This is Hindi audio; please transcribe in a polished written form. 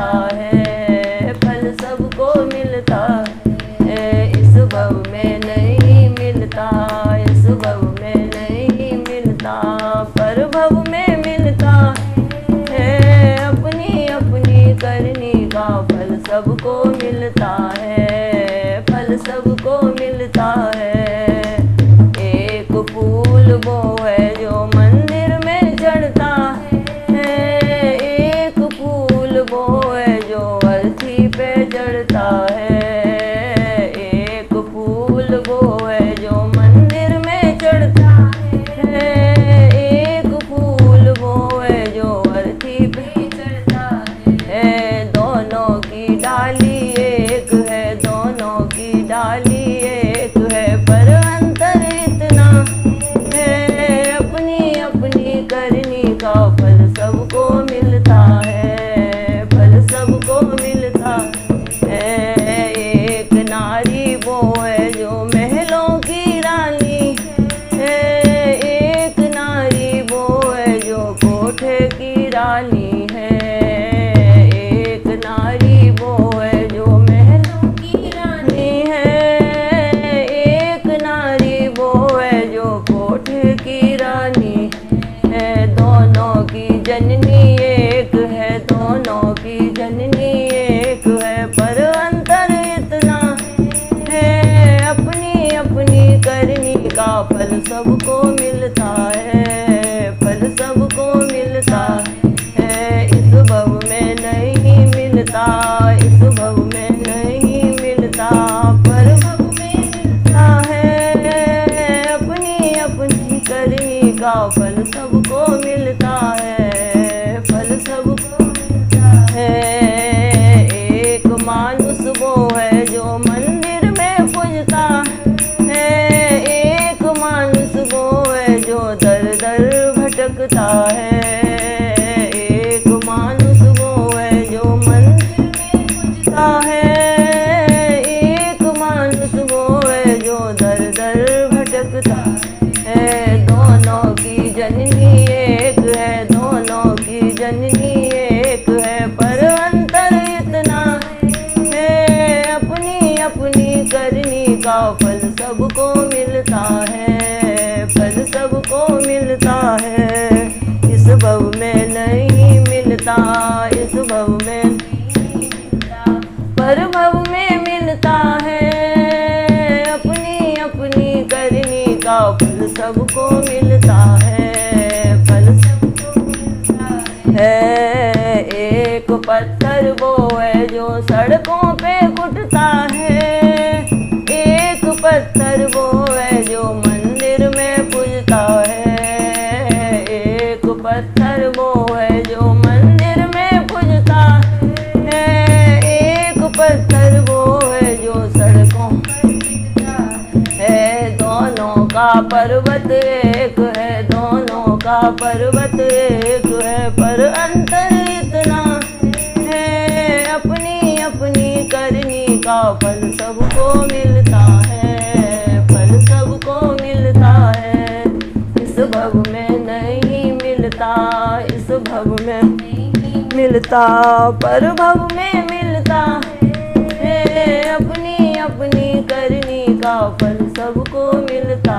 मिलता है, फल सबको मिलता है। इस भव में नहीं मिलता, इस भव में नहीं मिलता, पर भव में मिलता है। अपनी अपनी करनी का फल सबको मिलता है, फल सबको मिलता है। एक फूल वो है जो मंदिर में चढ़ता है, एक फूल वो है जो अर्थी पे चढ़ता है। एक फूल वो है जो मंदिर में चढ़ता है, एक फूल वो है जो अर्थी पे चढ़ता है। दोनों की डाली एक है, दोनों की डाली एक है, पर अंतर इतना है। अपनी अपनी करनी का फल सबको मिलता है, फल सबको मिलता है। एक नारी वो है जो महलों की रानी है, एक नारी वो है जो कोठे की रानी है। एक नारी वो है जो महलों की रानी है, एक नारी वो है जो कोठे की रानी है। दोनों की जननी एक है, दोनों की जननी एक है, पर अंतर इतना है। अपनी अपनी करनी का फल सबको मिलता है, फल सबको मिलता है। इस भव में नहीं मिलता, इस भव में नहीं मिलता, पर भव में मिलता है। अपनी अपनी करनी का फल सबको मिलता है, फल सबको मिलता है। एक मानुष वो है जो मंदिर में पूजता है, एक मानुष वो है जो दर दर भटकता है। एक मानुष वो है जो मंदिर में पूजता है, एक मानुष वो है जो दर दर भटकता है। दोनों की जननी एक है, दोनों की जननी एक है, पर अंतर इतना है। अपनी अपनी करनी का फल सबको मिलता है, फल सबको मिलता है। इस भव में नहीं मिलता, इस भव में नहीं मिलता, पर भव में मिलता है। अपनी अपनी करनी का फल सबको मिलता है, फल सबको मिलता है। एक पत्थर वो है जो सड़कों पे कुटता है, एक पत्थर वो है जो मंदिर में पूजता है। एक पत्थर वो है जो मंदिर में पूजता है, एक पत्थर वो है जो सड़कों है। दोनों का पर्वत एक है, दोनों का पर्वत एक है, पर अंतर इतना है। अपनी अपनी करनी का फल सबको मिलता है, फल सबको मिलता है। इस भव में नहीं मिलता, इस भव में नहीं मिलता, पर भव में मिलता है। अपनी अपनी करनी का फल सबको मिलता